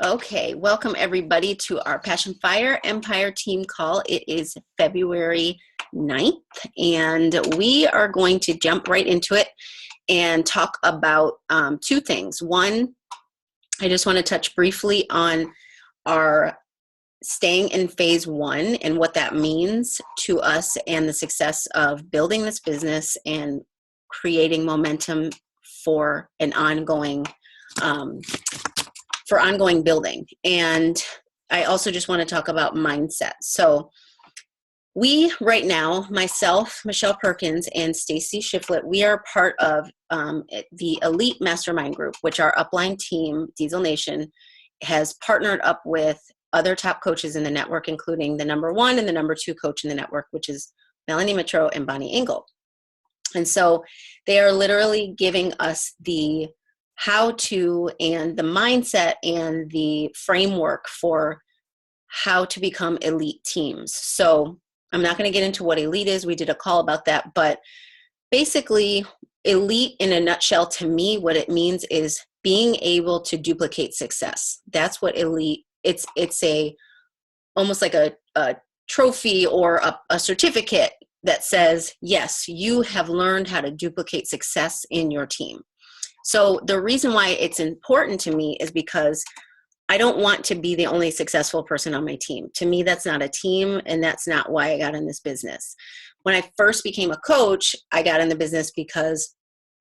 Okay, welcome everybody to our Passion Fire Empire team call. It is February 9th, and we are going to jump right into it and talk about two things. One, I just want to touch briefly on our staying in phase one and what that means to us and the success of building this business and creating momentum for an ongoing building. And I also just want to talk about mindset. So we right now, myself, Michelle Perkins, and Stacy Shiflett, we are part of the Elite Mastermind Group, which our upline team, Diesel Nation, has partnered up with other top coaches in the network, including the number one and the number two coach in the network, which is Melanie Mitro and Bonnie Engel. And so they are literally giving us the how to and the mindset and the framework for how to become elite teams. So I'm not going to get into what elite is. We did a call about that, but basically elite in a nutshell, to me, what it means is being able to duplicate success. That's what elite, it's almost like a trophy or a certificate that says, yes, you have learned how to duplicate success in your team. So the reason why it's important to me is because I don't want to be the only successful person on my team. To me, that's not a team, and that's not why I got in this business. When I first became a coach, I got in the business because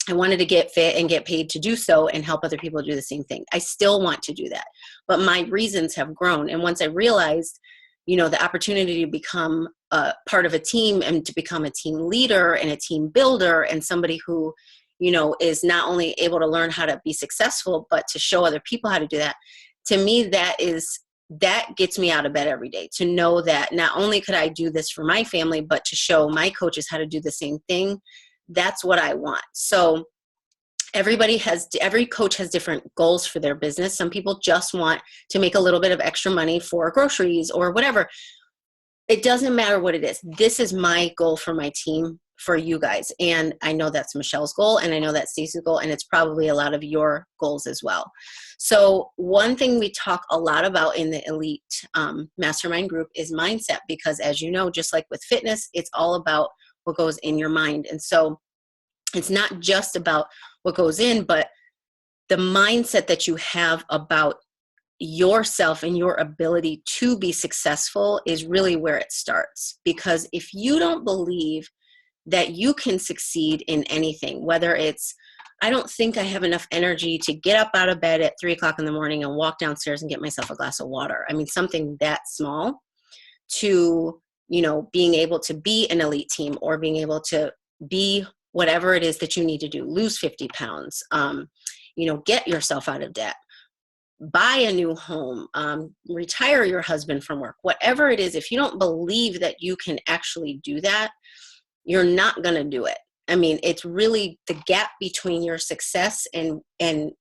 I wanted to get fit and get paid to do so and help other people do the same thing. I still want to do that, but my reasons have grown. And once I realized, the opportunity to become a part of a team and to become a team leader and a team builder and somebody who is not only able to learn how to be successful, but to show other people how to do that. To me, that gets me out of bed every day, to know that not only could I do this for my family, but to show my coaches how to do the same thing. That's what I want. So every coach has different goals for their business. Some people just want to make a little bit of extra money for groceries or whatever. It doesn't matter what it is. This is my goal for my team, for you guys. And I know that's Michelle's goal, and I know that's Stacey's goal, and it's probably a lot of your goals as well. So one thing we talk a lot about in the Elite Mastermind Group is mindset, because as you know, just like with fitness, it's all about what goes in your mind. And so it's not just about what goes in, but the mindset that you have about yourself and your ability to be successful is really where it starts. Because if you don't believe that you can succeed in anything, whether it's, I don't think I have enough energy to get up out of bed at 3:00 in the morning and walk downstairs and get myself a glass of water. I mean, something that small, to, being able to be an elite team or being able to be whatever it is that you need to do, lose 50 pounds, get yourself out of debt, buy a new home, retire your husband from work, whatever it is. If you don't believe that you can actually do that, you're not going to do it. I mean, it's really the gap between your success and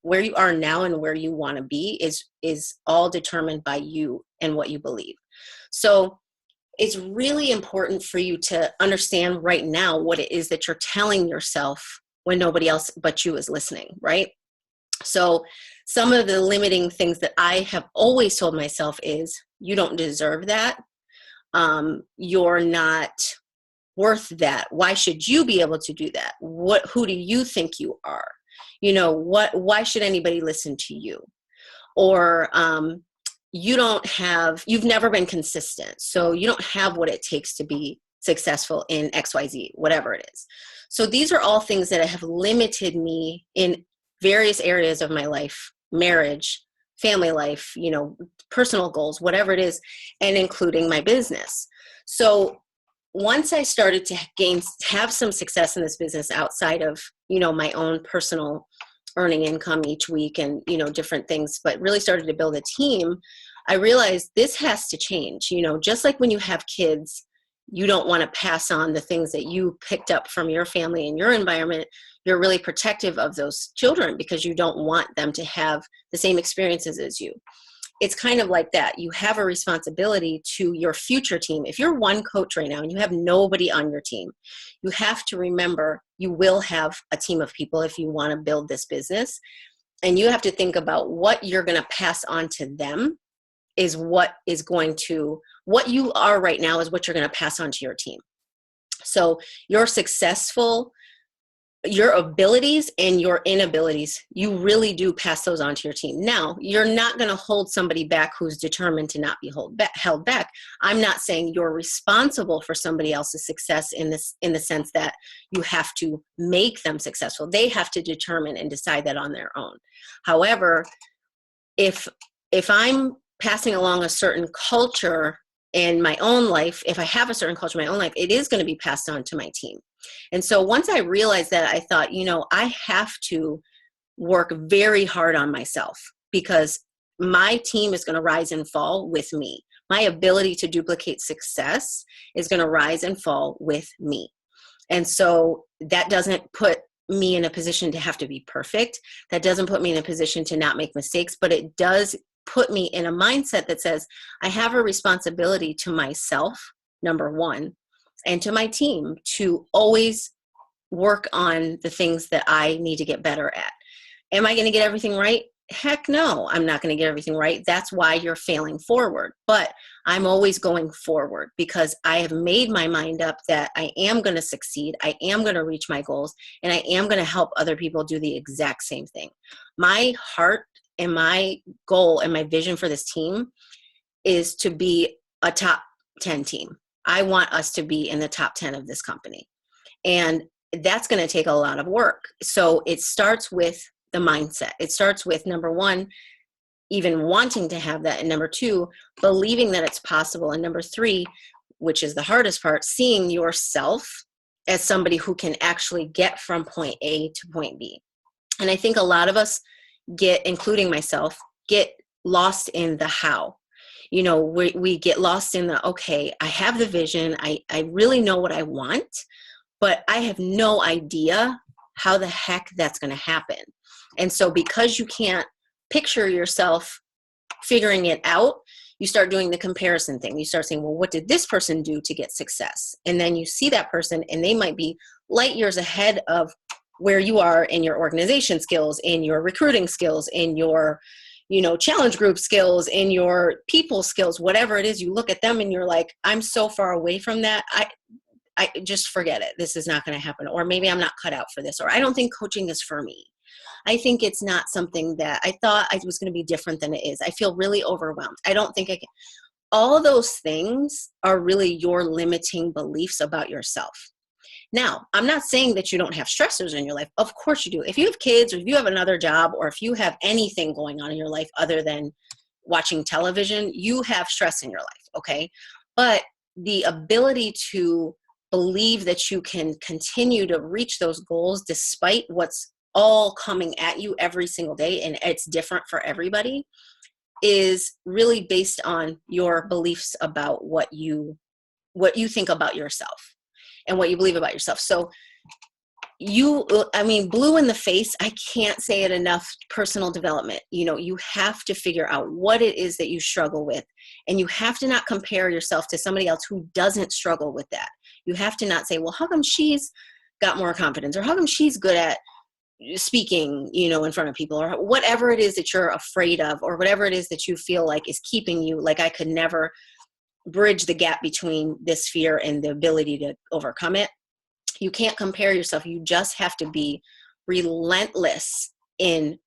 where you are now and where you want to be is all determined by you and what you believe. So it's really important for you to understand right now what it is that you're telling yourself when nobody else but you is listening, right? So some of the limiting things that I have always told myself is, you don't deserve that. You're not worth that. Why should you be able to do that? Who do you think you are? Why should anybody listen to you? Or you've never been consistent, so you don't have what it takes to be successful in XYZ, whatever it is. So these are all things that have limited me in various areas of my life, marriage, family life, personal goals, whatever it is, and including my business. So once I started to have some success in this business outside of, my own personal earning income each week and, different things, but really started to build a team, I realized this has to change. Just like when you have kids, you don't want to pass on the things that you picked up from your family and your environment. You're really protective of those children because you don't want them to have the same experiences as you. It's kind of like that. You have a responsibility to your future team. If you're one coach right now and you have nobody on your team, you have to remember you will have a team of people if you want to build this business. and you have to think about what you're going to pass on to them is what is going to, what you are right now is what you're going to pass on to your team. So your abilities and your inabilities, you really do pass those on to your team. Now, you're not going to hold somebody back who's determined to not be held back. I'm not saying you're responsible for somebody else's success in the sense that you have to make them successful. They have to determine and decide that on their own. However, if I'm passing along a certain culture in my own life, if I have a certain culture in my own life, it is going to be passed on to my team. And so once I realized that, I thought, I have to work very hard on myself, because my team is going to rise and fall with me. My ability to duplicate success is going to rise and fall with me. And so that doesn't put me in a position to have to be perfect. That doesn't put me in a position to not make mistakes, but it does put me in a mindset that says I have a responsibility to myself, number one, and to my team to always work on the things that I need to get better at. Am I going to get everything right? Heck no, I'm not going to get everything right. That's why you're failing forward. But I'm always going forward because I have made my mind up that I am going to succeed. I am going to reach my goals, and I am going to help other people do the exact same thing. My heart and my goal and my vision for this team is to be a top 10 team. I want us to be in the top 10 of this company. And that's going to take a lot of work. So it starts with the mindset. It starts with, number one, even wanting to have that. And number two, believing that it's possible. And number three, which is the hardest part, seeing yourself as somebody who can actually get from point A to point B. And I think a lot of us including myself, get lost in the how. We get lost in the, okay, I have the vision. I really know what I want, but I have no idea how the heck that's going to happen. And so because you can't picture yourself figuring it out, you start doing the comparison thing. You start saying, well, what did this person do to get success? And then you see that person and they might be light years ahead of where you are in your organization skills, in your recruiting skills, in your, challenge group skills, in your people skills, whatever it is. You look at them and you're like, I'm so far away from that. I just forget it. This is not going to happen. Or maybe I'm not cut out for this. Or I don't think coaching is for me. I think it's not something that I thought I was going to be different than it is. I feel really overwhelmed. I don't think I can. All those things are really your limiting beliefs about yourself. Now, I'm not saying that you don't have stressors in your life. Of course you do. If you have kids, or if you have another job, or if you have anything going on in your life other than watching television, you have stress in your life, okay? But the ability to believe that you can continue to reach those goals despite what's all coming at you every single day, and it's different for everybody, is really based on your beliefs about what you think about yourself and what you believe about yourself. So blue in the face, I can't say it enough, personal development. You have to figure out what it is that you struggle with, and you have to not compare yourself to somebody else who doesn't struggle with that. You have to not say, well, how come she's got more confidence, or how come she's good at speaking, in front of people, or whatever it is that you're afraid of, or whatever it is that you feel like is keeping you, like I could never bridge the gap between this fear and the ability to overcome it. You can't compare yourself. You just have to be relentless in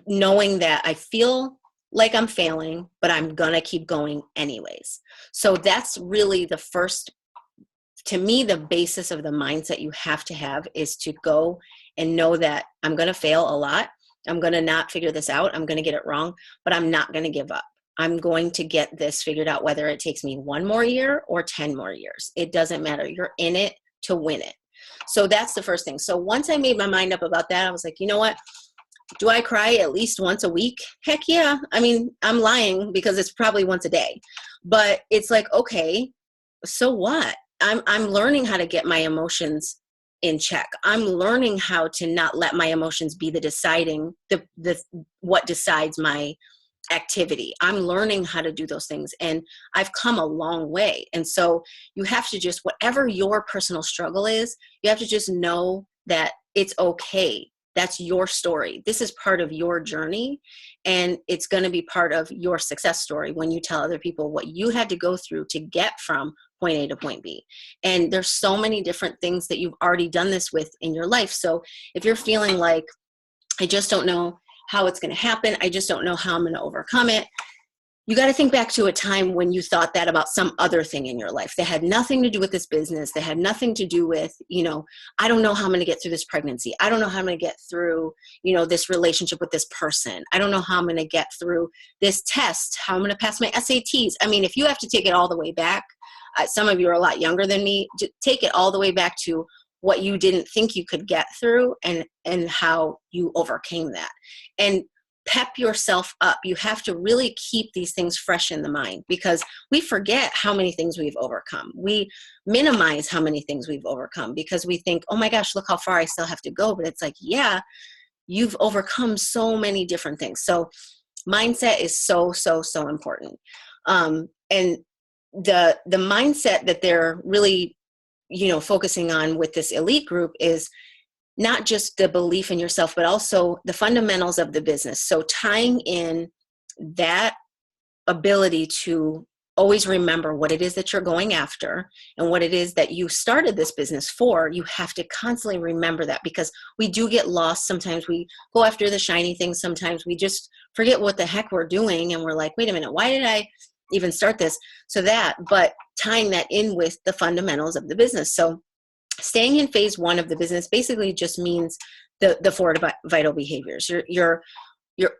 knowing that I feel like I'm failing, but I'm going to keep going anyways. So that's really the first, to me, the basis of the mindset you have to have is to go and know that I'm going to fail a lot. I'm going to not figure this out. I'm going to get it wrong, but I'm not going to give up. I'm going to get this figured out, whether it takes me 1 more year or 10 more years. It doesn't matter. You're in it to win it. So that's the first thing. So once I made my mind up about that, I was like, you know what? Do I cry at least once a week? Heck yeah. I'm lying because it's probably once a day. But it's like, okay, so what? I'm learning how to get my emotions in check. I'm learning how to not let my emotions be what decides my activity. I'm learning how to do those things, and I've come a long way. And so you have to just, whatever your personal struggle is, you have to just know that it's okay That's your story. This is part of your journey, and it's going to be part of your success story when you tell other people what you had to go through to get from point A to point B. And there's so many different things that you've already done this with in your life. So if you're feeling like, I just don't know how it's going to happen, I just don't know how I'm going to overcome it, you got to think back to a time when you thought that about some other thing in your life that had nothing to do with this business, that had nothing to do with, I don't know how I'm going to get through this pregnancy. I don't know how I'm going to get through, this relationship with this person. I don't know how I'm going to get through this test, how I'm going to pass my SATs. I mean, if you have to take it all the way back, some of you are a lot younger than me, take it all the way back to what you didn't think you could get through and how you overcame that. And pep yourself up. You have to really keep these things fresh in the mind, because we forget how many things we've overcome. We minimize how many things we've overcome because we think, oh my gosh, look how far I still have to go. But it's like, yeah, you've overcome so many different things. So mindset is so, so, so important. And the mindset that they're really, focusing on with this elite group is not just the belief in yourself, but also the fundamentals of the business. So tying in that ability to always remember what it is that you're going after and what it is that you started this business for, you have to constantly remember that, because we do get lost. Sometimes we go after the shiny things. Sometimes we just forget what the heck we're doing. And we're like, wait a minute, why did I even start this? But tying that in with the fundamentals of the business. So staying in phase one of the business basically just means the 4 vital behaviors. You're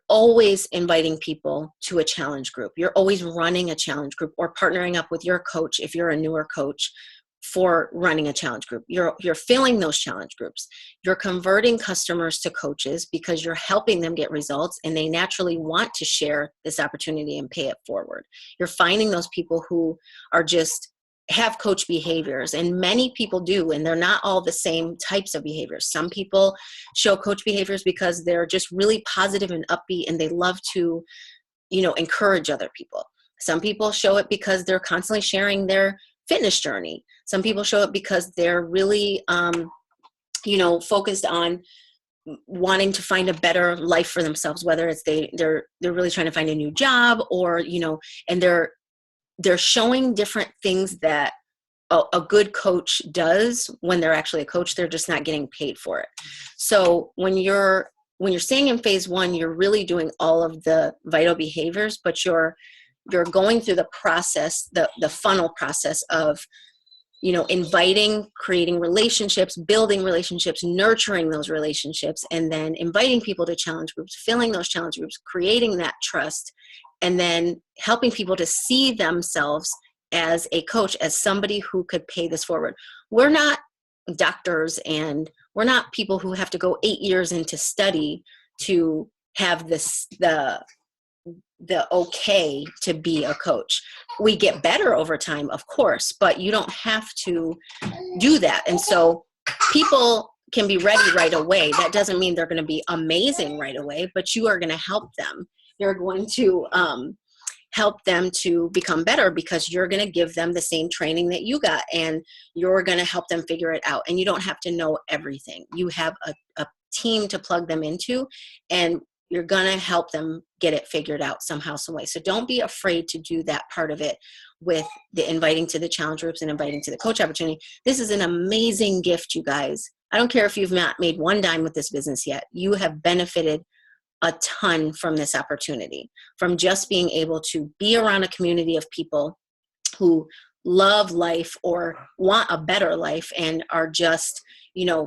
always inviting people to a challenge group. You're always running a challenge group or partnering up with your coach if you're a newer coach for running a challenge group. You're filling those challenge groups. You're converting customers to coaches because you're helping them get results, and they naturally want to share this opportunity and pay it forward. You're finding those people who are just have coach behaviors, and many people do, and they're not all the same types of behaviors. Some people show coach behaviors because they're just really positive and upbeat, and they love to, encourage other people. Some people show it because they're constantly sharing their fitness journey. Some people show it because they're really, focused on wanting to find a better life for themselves, whether it's they're really trying to find a new job, or, and they're showing different things that a good coach does when they're actually a coach. They're just not getting paid for it. So when you're staying in phase one, you're really doing all of the vital behaviors, but you're going through the process, the funnel process of, inviting, creating relationships, building relationships, nurturing those relationships, and then inviting people to challenge groups, filling those challenge groups, creating that trust, and then helping people to see themselves as a coach, as somebody who could pay this forward. We're not doctors, and we're not people who have to go 8 years into study to have the okay to be a coach. We get better over time, of course, but you don't have to do that. And so people can be ready right away. That doesn't mean they're going to be amazing right away, but you are going to help them. You're going to help them to become better, because you're going to give them the same training that you got, and you're going to help them figure it out. And you don't have to know everything. You have a team to plug them into, and you're going to help them get it figured out somehow, some way. So don't be afraid to do that part of it with the inviting to the challenge groups and inviting to the coach opportunity. This is an amazing gift, you guys. I don't care if you've not made one dime with this business yet. You have benefited a ton from this opportunity, from just being able to be around a community of people who love life or want a better life and are just,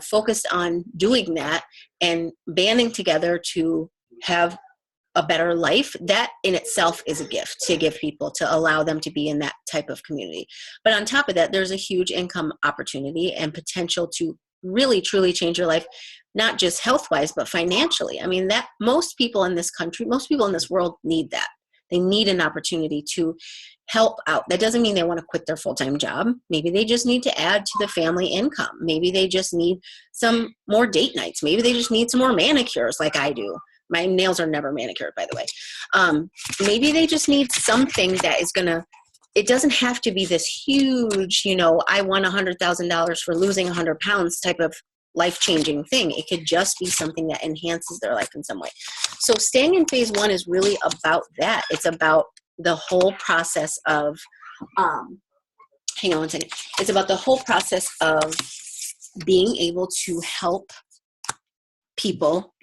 focused on doing that and banding together to have a better life. That in itself is a gift to give people, to allow them to be in that type of community. But on top of that, there's a huge income opportunity and potential to really, truly change your life, not just health-wise, but financially. I mean, that most people in this country, most people in this world need that. They need an opportunity to help out. That doesn't mean they want to quit their full-time job. Maybe they just need to add to the family income. Maybe they just need some more date nights. Maybe they just need some more manicures like I do. My nails are never manicured, by the way. Maybe they just need something that is going to, it doesn't have to be this huge, I won $100,000 for losing 100 pounds type of life-changing thing. It could just be something that enhances their life in some way. So staying in phase one is really about that. It's about the whole process of, hang on one second. It's about the whole process of being able to help people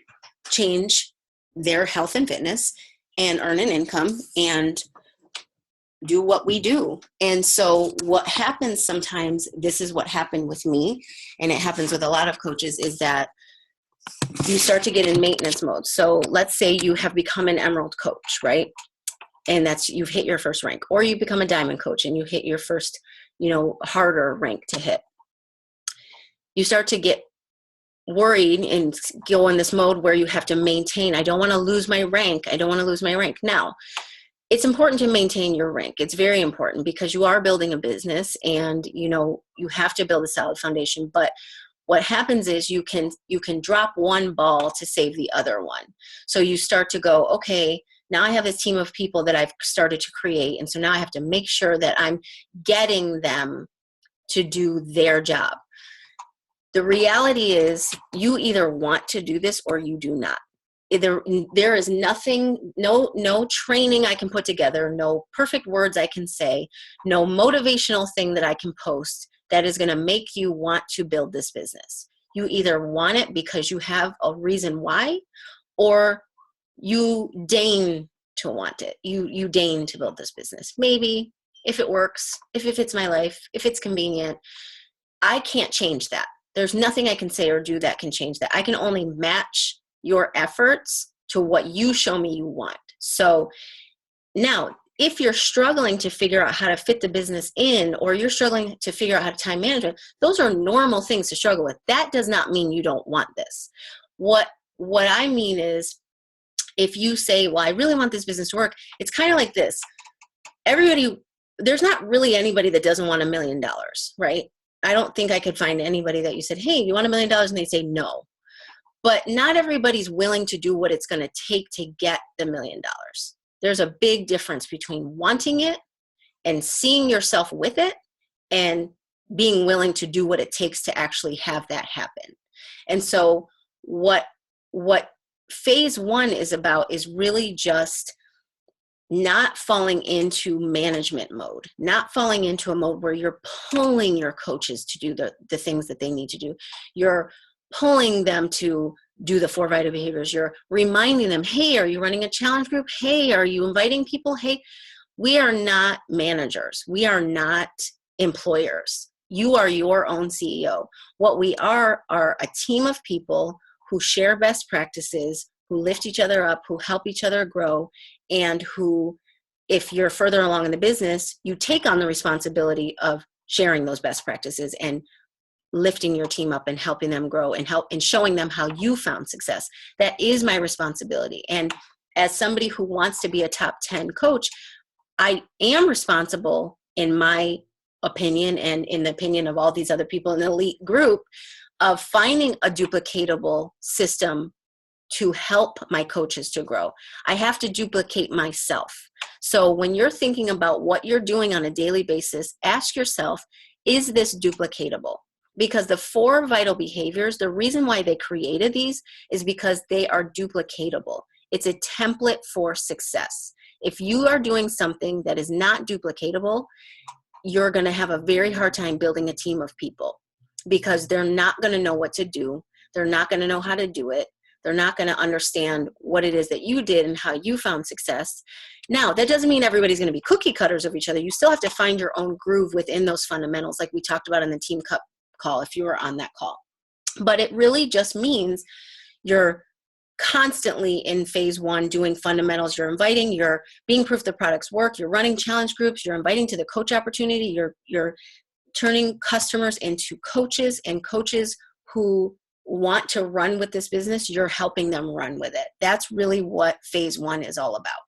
change their health and fitness and earn an income and do what we do. And so what happens sometimes, this is what happened with me, and it happens with a lot of coaches, is that you start to get in maintenance mode. So let's say you have become an emerald coach, right? And that's, you've hit your first rank, or you become a diamond coach and you hit your first, harder rank to hit. You start to get worried and go in this mode where you have to maintain. I don't want to lose my rank. I don't want to lose my rank. Now, it's important to maintain your rank. It's very important because you are building a business and, you have to build a solid foundation. But what happens is you can drop one ball to save the other one. So you start to go, okay, now I have this team of people that I've started to create. And so now I have to make sure that I'm getting them to do their job. The reality is you either want to do this or you do not. There is nothing, no training I can put together, no perfect words I can say, no motivational thing that I can post that is going to make you want to build this business. You either want it because you have a reason why, or you deign to want it. You deign to build this business. Maybe if it works, if it fits my life, if it's convenient. I can't change that. There's nothing I can say or do that can change that. I can only match your efforts to what you show me you want. So now, if you're struggling to figure out how to fit the business in, or you're struggling to figure out how to time management, those are normal things to struggle with. That does not mean you don't want this. What I mean is, if you say, well, I really want this business to work, it's kind of like this. There's not really anybody that doesn't want $1 million, right? I don't think I could find anybody that you said, hey, you want $1 million? And they say no. But not everybody's willing to do what it's going to take to get the $1 million. There's a big difference between wanting it and seeing yourself with it and being willing to do what it takes to actually have that happen. And so what phase one is about is really just not falling into management mode, not falling into a mode where you're pulling your coaches to do the things that they need to do. You're pulling them to do the 4 vital behaviors. You're reminding them, hey, are you running a challenge group? Hey, are you inviting people? Hey, we are not managers. We are not employers. You are your own CEO. What we are a team of people who share best practices, who lift each other up, who help each other grow, and who, if you're further along in the business, you take on the responsibility of sharing those best practices and lifting your team up and helping them grow and showing them how you found success. That is my responsibility. And as somebody who wants to be a top 10 coach, I am responsible, in my opinion and in the opinion of all these other people in the elite group, of finding a duplicatable system to help my coaches to grow. I have to duplicate myself. So when you're thinking about what you're doing on a daily basis, ask yourself, is this duplicatable? Because the 4 vital behaviors, the reason why they created these is because they are duplicatable. It's a template for success. If you are doing something that is not duplicatable, you're going to have a very hard time building a team of people, because they're not going to know what to do. They're not going to know how to do it. They're not going to understand what it is that you did and how you found success. Now, that doesn't mean everybody's going to be cookie cutters of each other. You still have to find your own groove within those fundamentals, like we talked about in the Team Cup call, if you were on that call. But it really just means you're constantly in phase one doing fundamentals. You're inviting, you're being proof the products work, you're running challenge groups, you're inviting to the coach opportunity, you're turning customers into coaches, and coaches who want to run with this business, you're helping them run with it. That's really what phase one is all about.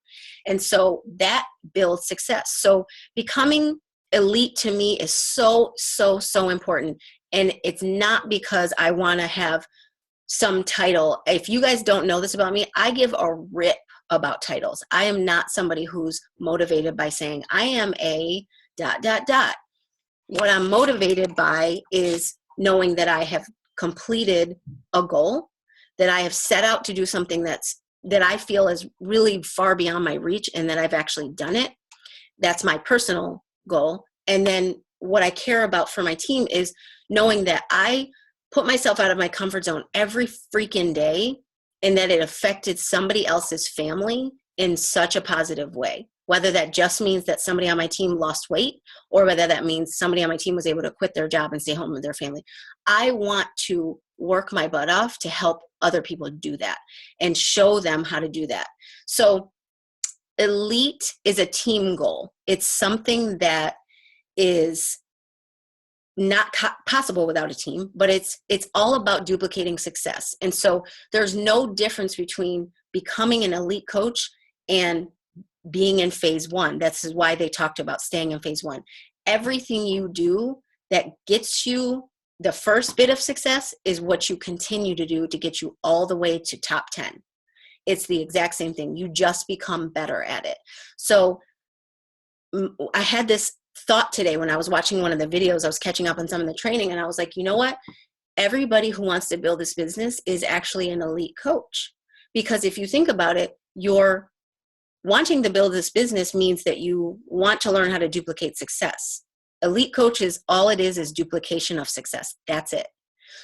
And so that builds success. So becoming elite to me is so, so, so important. And it's not because I want to have some title. If you guys don't know this about me, I give a rip about titles. I am not somebody who's motivated by saying I am a ... What I'm motivated by is knowing that I have completed a goal, that I have set out to do something that I feel is really far beyond my reach and that I've actually done it. That's my personal goal. And then what I care about for my team is knowing that I put myself out of my comfort zone every freaking day and that it affected somebody else's family in such a positive way. Whether that just means that somebody on my team lost weight or whether that means somebody on my team was able to quit their job and stay home with their family. I want to work my butt off to help other people do that and show them how to do that. So elite is a team goal. It's something that is not possible without a team, but it's all about duplicating success. And so there's no difference between becoming an elite coach and being in phase one. That's why they talked about staying in phase one. Everything you do that gets you the first bit of success is what you continue to do to get you all the way to top 10. It's the exact same thing. You just become better at it. So I had this thought today when I was watching one of the videos. I was catching up on some of the training and I was like, you know what? Everybody who wants to build this business is actually an elite coach. Because if you think about it, you're wanting to build this business means that you want to learn how to duplicate success. Elite coaches, all it is duplication of success. That's it.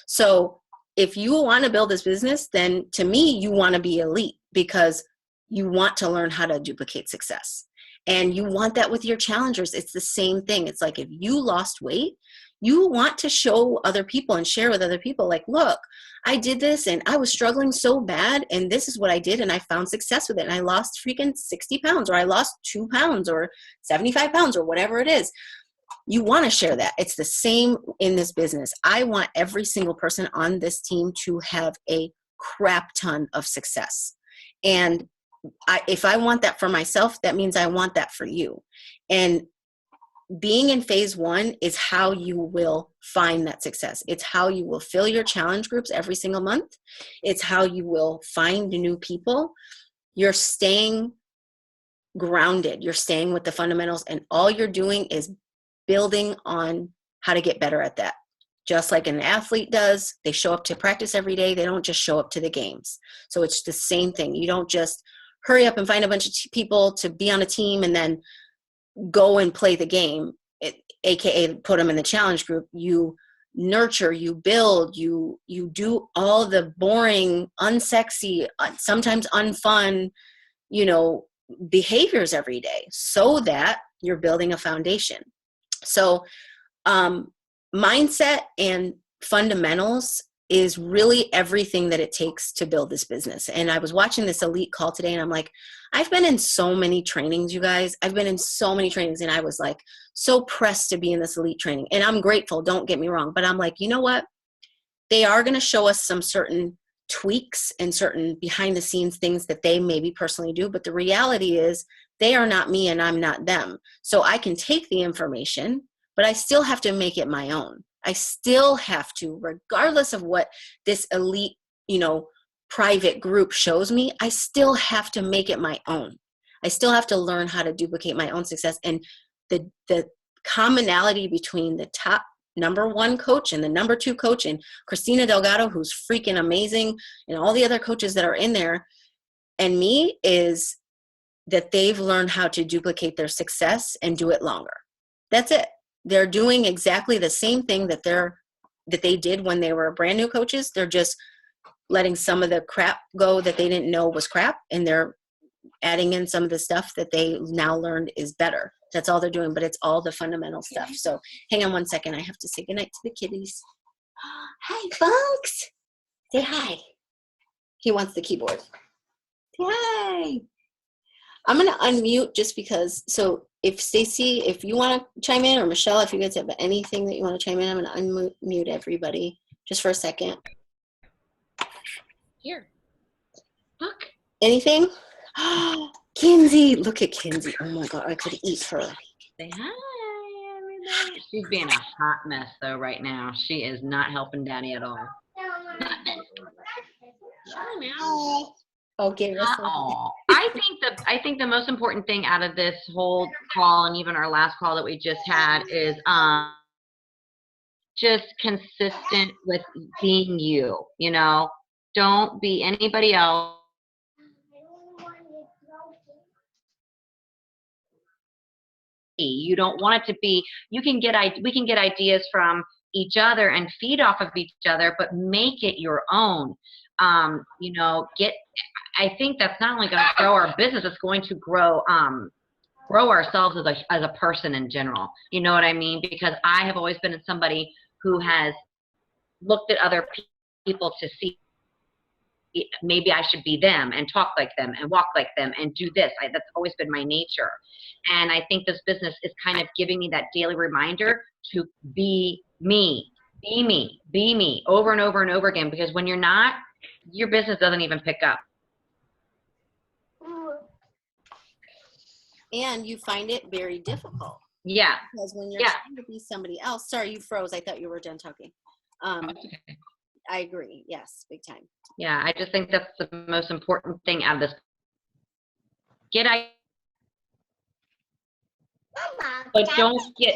So if you want to build this business, then to me, you want to be elite because you want to learn how to duplicate success. And you want that with your challengers. It's the same thing. It's like if you lost weight, you want to show other people and share with other people like, look, I did this and I was struggling so bad and this is what I did and I found success with it and I lost freaking 60 pounds or I lost 2 pounds or 75 pounds or whatever it is. You want to share that. It's the same in this business. I want every single person on this team to have a crap ton of success. And if I want that for myself, that means I want that for you. And being in phase one is how you will find that success. It's how you will fill your challenge groups every single month. It's how you will find new people. You're staying grounded. You're staying with the fundamentals, and all you're doing is building on how to get better at that. Just like an athlete does, they show up to practice every day. They don't just show up to the games. So it's the same thing. You don't just hurry up and find a bunch of people to be on a team and then go and play the game, aka put them in the challenge group. You nurture, you build, you do all the boring, unsexy, sometimes unfun, behaviors every day so that you're building a foundation. So mindset and fundamentals is really everything that it takes to build this business. And I was watching this elite call today and I'm like, I've been in so many trainings, you guys. I've been in so many trainings and I was like so pressed to be in this elite training. And I'm grateful, don't get me wrong, but I'm like, you know what? They are going to show us some certain tweaks and certain behind the scenes things that they maybe personally do. But the reality is they are not me and I'm not them. So I can take the information, but I still have to make it my own. I still have to, regardless of what this elite, private group shows me, I still have to make it my own. I still have to learn how to duplicate my own success. And the commonality between the top number 1 coach and the number 2 coach and Christina Delgado, who's freaking amazing, and all the other coaches that are in there, and me, is that they've learned how to duplicate their success and do it longer. That's it. They're doing exactly the same thing that they did when they were brand new coaches. They're just letting some of the crap go that they didn't know was crap, and they're adding in some of the stuff that they now learned is better. That's all they're doing, but it's all the fundamental stuff. So hang on one second. I have to say goodnight to the kitties. Hi, Bunks. Say hi. He wants the keyboard. Say hi. I'm going to unmute just because, so if Stacy, if you want to chime in, or Michelle, if you guys have anything that you want to chime in, I'm going to unmute everybody just for a second. Here. Look. Anything? Kinsey, look at Kinsey. Oh my God, I could eat her. Say hi, everybody. She's being a hot mess though right now. She is not helping Daddy at all. Okay. I think the most important thing out of this whole call, and even our last call that we just had, is just consistent with being you, don't be anybody else. You don't want it to be, we can get ideas from each other and feed off of each other, but make it your own. I think that's not only going to grow our business, it's going to grow ourselves as a person in general. You know what I mean? Because I have always been somebody who has looked at other people to see maybe I should be them and talk like them and walk like them and do this. That's always been my nature. And I think this business is kind of giving me that daily reminder to be me, over and over and over again, because when you're not, your business doesn't even pick up. And you find it very difficult. Yeah. Because when you're trying to be somebody else, sorry, you froze. I thought you were done talking. I agree. Yes, big time. Yeah, I just think that's the most important thing out of this. But don't get,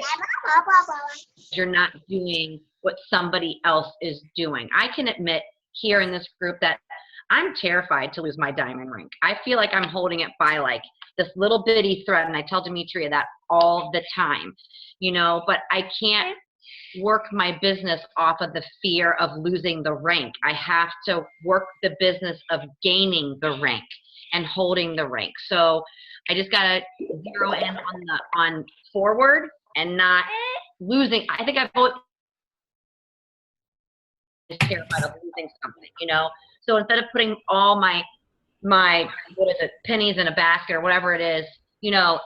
you're not doing what somebody else is doing. I can admit here in this group that I'm terrified to lose my diamond ring. I feel like I'm holding it by like this little bitty thread, and I tell Demetria that all the time, but I can't work my business off of the fear of losing the rank. I have to work the business of gaining the rank and holding the rank. So I just gotta zero in on forward and not losing. I think I've always been terrified of losing something, So instead of putting all my pennies in a basket or whatever it is,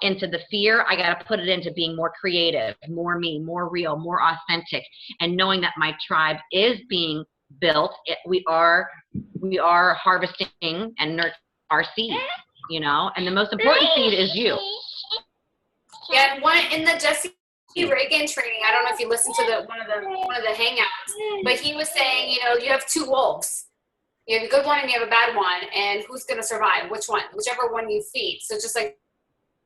into the fear, I got to put it into being more creative, more me, more real, more authentic, and knowing that my tribe is being built. We are harvesting and nurturing our seeds, and the most important seed is you. Yeah, in the Jesse Reagan training, I don't know if you listened to one of the hangouts, but he was saying, you have two wolves. You have a good one and you have a bad one, and who's going to survive? Which one? Whichever one you feed. So just like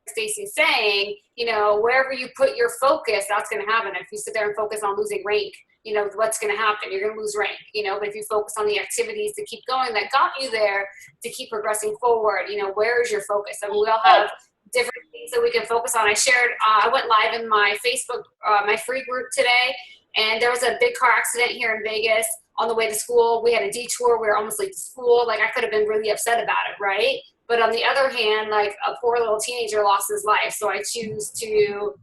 Stacy's saying, wherever you put your focus, that's going to happen. If you sit there and focus on losing rank, what's going to happen? You're going to lose rank, but if you focus on the activities to keep going that got you there, to keep progressing forward, where is your focus? I mean, we all have different things that we can focus on. I shared, I went live in my Facebook, my free group today, and there was a big car accident here in Vegas on the way to school. We had a detour. We were almost late to school. Like, I could have been really upset about it, right? But on the other hand, like, a poor little teenager lost his life. So I choose to,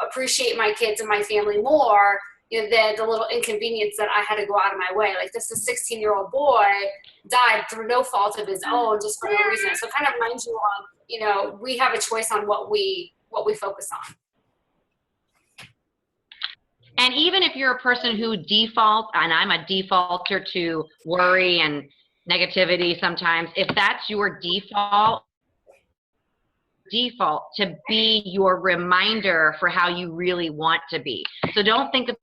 appreciate my kids and my family more, than the little inconvenience that I had to go out of my way. Like, this 16-year-old boy died through no fault of his own, just for no reason. So it kind of reminds you on, we have a choice on what we focus on. And even if you're a person who defaults, and I'm a defaulter to worry and negativity sometimes, if that's your default to be your reminder for how you really want to be. So don't think of,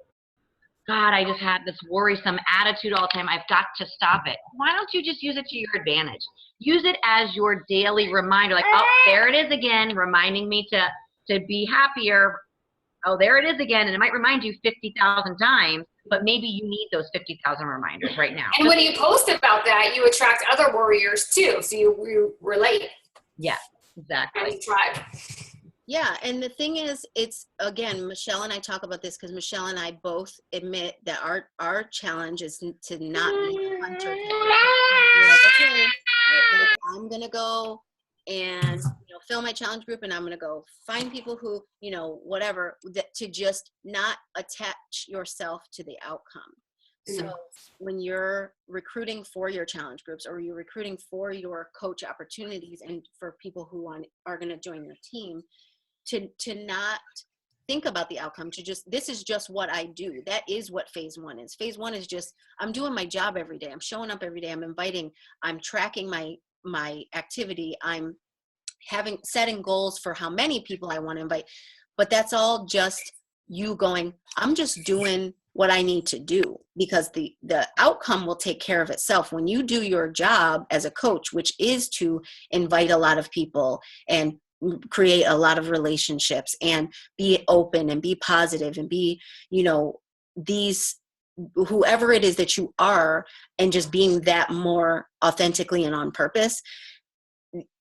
God, I just had this worrisome attitude all the time. I've got to stop it. Why don't you just use it to your advantage? Use it as your daily reminder. Like, oh, there it is again, reminding me to be happier. Oh, there it is again. And it might remind you 50,000 times, but maybe you need those 50,000 reminders right now. And when you post about that, you attract other warriors too. So you relate. Yeah, exactly. Tribe. Yeah, and the thing is, it's, again, Michelle and I talk about this because Michelle and I both admit that our challenge is to not be a hunter. Like, okay, like, I'm going to go and fill my challenge group, and I'm going to go find people who, whatever, to just not attach yourself to the outcome. So when you're recruiting for your challenge groups, or you're recruiting for your coach opportunities and for people who are going to join your team, to not think about the outcome, to just, this is just what I do. That is what phase one is. Phase one is just, I'm doing my job every day. I'm showing up every day. I'm inviting, I'm tracking my activity. I'm setting goals for how many people I want to invite. But that's all just you going, I'm just doing what I need to do, because the outcome will take care of itself. When you do your job as a coach, which is to invite a lot of people and create a lot of relationships and be open and be positive and be, these, whoever it is that you are, and just being that more authentically and on purpose,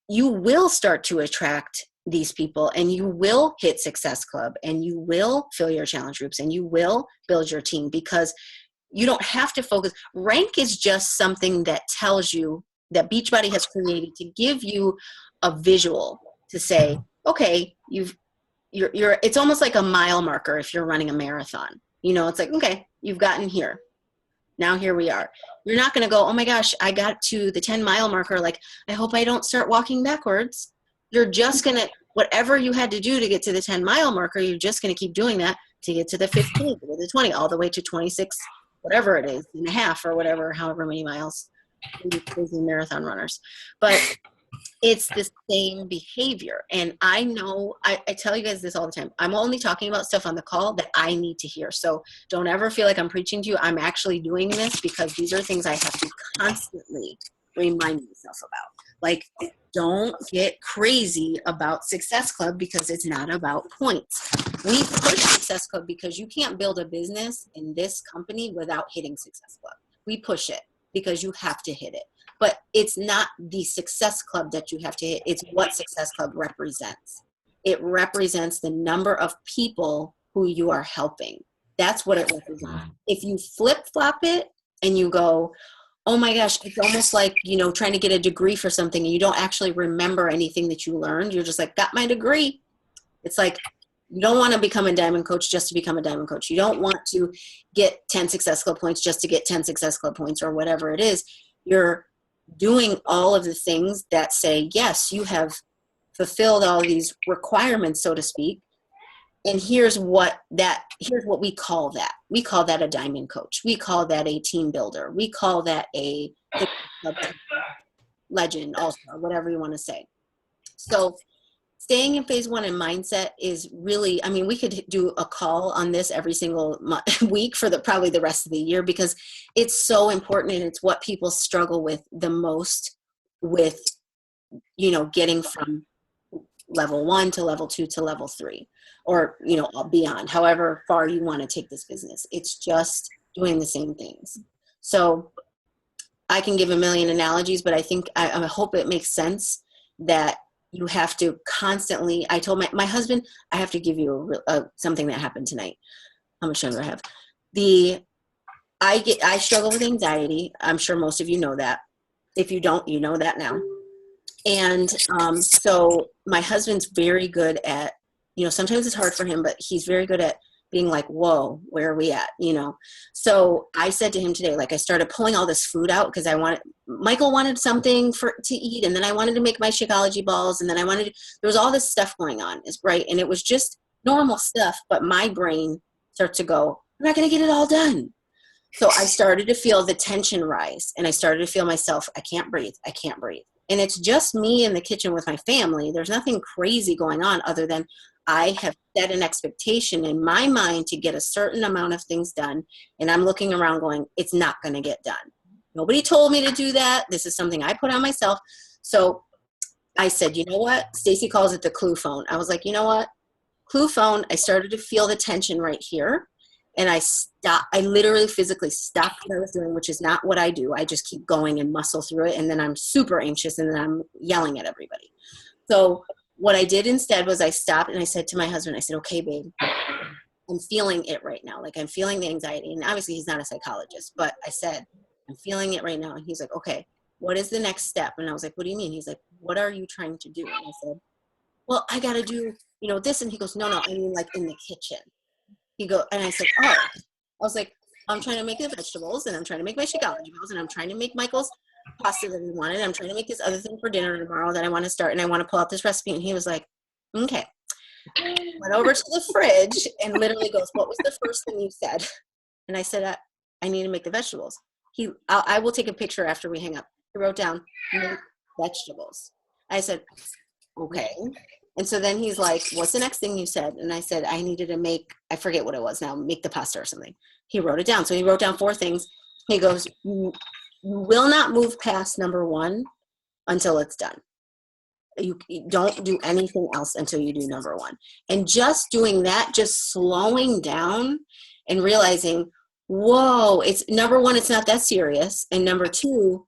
you will start to attract these people, and you will hit Success Club, and you will fill your challenge groups, and you will build your team, because you don't have to focus. Rank is just something that tells you, that Beachbody has created to give you a visual to say, okay, you're it's almost like a mile marker if you're running a marathon. You know, it's like, okay, you've gotten here. Now here we are. You're not going to go, oh my gosh, I got to the 10-mile marker. Like, I hope I don't start walking backwards. You're just going to, whatever you had to do to get to the 10-mile marker, you're just going to keep doing that to get to the 15, to the 20, all the way to 26, whatever it is, and a half, or whatever, however many miles, crazy marathon runners. But it's the same behavior. And I know, I tell you guys this all the time. I'm only talking about stuff on the call that I need to hear. So don't ever feel like I'm preaching to you. I'm actually doing this because these are things I have to constantly remind myself about. Like, don't get crazy about Success Club because it's not about points. We push Success Club because you can't build a business in this company without hitting Success Club. We push it because you have to hit it. But it's not the Success Club that you have to hit. It's what Success Club represents. It represents the number of people who you are helping. That's what it represents. If you flip-flop it and you go, oh my gosh, it's almost like, you know, trying to get a degree for something and you don't actually remember anything that you learned. You're just like, got my degree. It's like, you don't want to become a diamond coach just to become a diamond coach. You don't want to get 10 Success Club points just to get 10 Success Club points or whatever it is. You're doing all of the things that say, yes, you have fulfilled all these requirements, so to speak. And here's what we call that. We call that a diamond coach. We call that a team builder. We call that a legend, also, whatever you want to say. So staying in phase one and mindset is really, I mean, we could do a call on this every single week for probably the rest of the year, because it's so important, and it's what people struggle with the most with, you know, getting from level 1 to level 2 to level 3, or, you know, beyond, however far you want to take this business. It's just doing the same things. So I can give a million analogies, but I think, I hope it makes sense that you have to constantly, I told my husband, I have to give you something that happened tonight. How much time do I have? I struggle with anxiety. I'm sure most of you know that. If you don't, you know that now. And so my husband's very good at, you know, sometimes it's hard for him, but he's very good at being like, whoa, where are we at? You know? So I said to him today, like, I started pulling all this food out because Michael wanted something to eat. And then I wanted to make my Shakeology balls. And then there was all this stuff going on, right? And it was just normal stuff, but my brain starts to go, I'm not going to get it all done. So I started to feel the tension rise, and I started to feel myself, I can't breathe. And it's just me in the kitchen with my family. There's nothing crazy going on other than I have set an expectation in my mind to get a certain amount of things done. And I'm looking around going, it's not going to get done. Nobody told me to do that. This is something I put on myself. So I said, you know what? Stacy calls it the clue phone. I was like, you know what? Clue phone. I started to feel the tension right here. And I literally physically stopped what I was doing, which is not what I do. I just keep going and muscle through it. And then I'm super anxious, and then I'm yelling at everybody. So what I did instead was I stopped and I said to my husband, I said, okay, babe, I'm feeling it right now. Like, I'm feeling the anxiety. And obviously he's not a psychologist, but I said, I'm feeling it right now. And he's like, okay, what is the next step? And I was like, what do you mean? He's like, what are you trying to do? And I said, well, I got to do, you know, this. And he goes, no, I mean, like, in the kitchen. And I said, oh, I was like, I'm trying to make the vegetables, and I'm trying to make my Shakeology balls, and I'm trying to make Michael's pasta that he wanted. I'm trying to make this other thing for dinner tomorrow that I want to start, and I want to pull out this recipe. And he was like, okay. Went over to the fridge and literally goes, what was the first thing you said? And I said, I need to make the vegetables. I will take a picture after we hang up. He wrote down, make vegetables. I said, okay. And so then he's like, what's the next thing you said? And I said, I needed to make, I forget what it was now, make the pasta or something. He wrote it down. So he wrote down 4 things. He goes, you will not move past number 1 until it's done. You don't do anything else until you do number 1. And just doing that, just slowing down and realizing, whoa, it's number one, it's not that serious. And number two,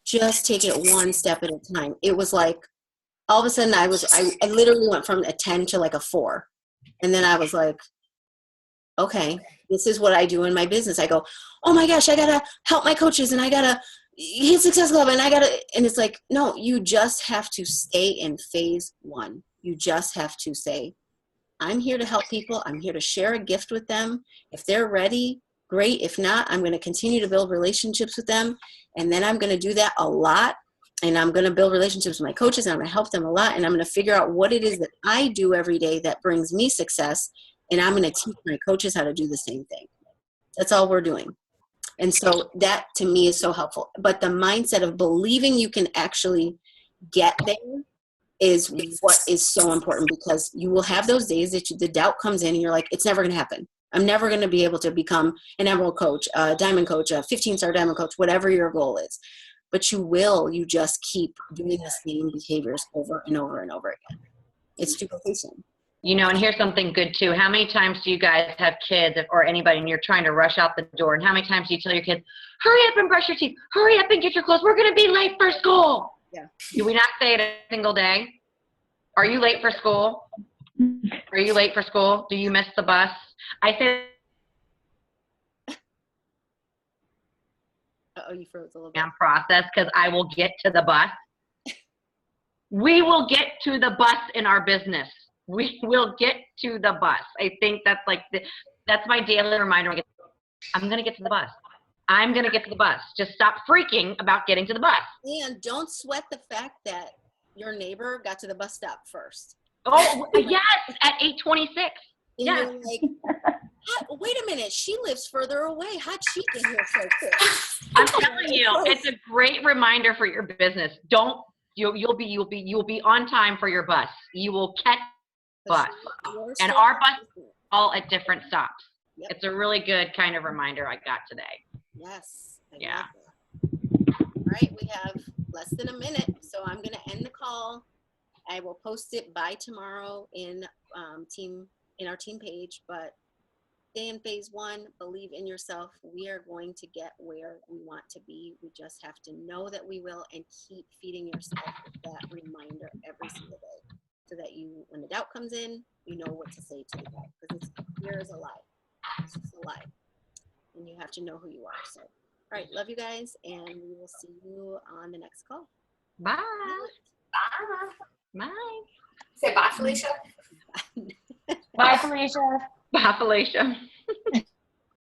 just take it one step at a time. It was like, all of a sudden I literally went from a 10 to like a 4. And then I was like, okay, this is what I do in my business. I go, oh my gosh, I got to help my coaches and I got to hit Success Club and and it's like, no, you just have to stay in phase 1. You just have to say, I'm here to help people. I'm here to share a gift with them. If they're ready, great. If not, I'm going to continue to build relationships with them. And then I'm going to do that a lot. And I'm going to build relationships with my coaches and I'm going to help them a lot. And I'm going to figure out what it is that I do every day that brings me success. And I'm going to teach my coaches how to do the same thing. That's all we're doing. And so that to me is so helpful. But the mindset of believing you can actually get there is what is so important, because you will have those days that the doubt comes in and you're like, it's never going to happen. I'm never going to be able to become an emerald coach, a diamond coach, a 15-star diamond coach, whatever your goal is. But you will, you just keep doing the same behaviors over and over and over again. It's duplication. You know, and here's something good too. How many times do you guys have kids or anybody and you're trying to rush out the door? And how many times do you tell your kids, hurry up and brush your teeth, hurry up and get your clothes, we're going to be late for school? Yeah. Do we not say it every single day? Are you late for school? Are you late for school? Do you miss the bus? I say you froze a little bit. Process, because I will get to the bus. We will get to the bus in our business. We will get to the bus. I think that's like that's my daily reminder. I'm going to get to the bus. I'm going to get to the bus. Just stop freaking about getting to the bus. And don't sweat the fact that your neighbor got to the bus stop first. Oh, yes, at 8:26. Yeah. You're like, wait a minute, she lives further away. How'd she get here so quick? I'm telling you, it's a great reminder for your business. You'll be on time for your bus. You will catch the bus. And our bus all at different stops. Yep. It's a really good kind of reminder I got today. Yes. Yeah. All right, we have less than a minute, so I'm going to end the call. I will post it by tomorrow in our team page, but stay in phase 1, believe in yourself. We are going to get where we want to be. We just have to know that we will, and keep feeding yourself with that reminder every single day, so that when the doubt comes in, you know what to say to the doubt, because fear is a lie. It's just a lie, and you have to know who you are. So, all right, love you guys, and we will see you on the next call. Bye. Bye. Bye. Say bye, Felicia. Bye, Felicia. Bye, Felicia.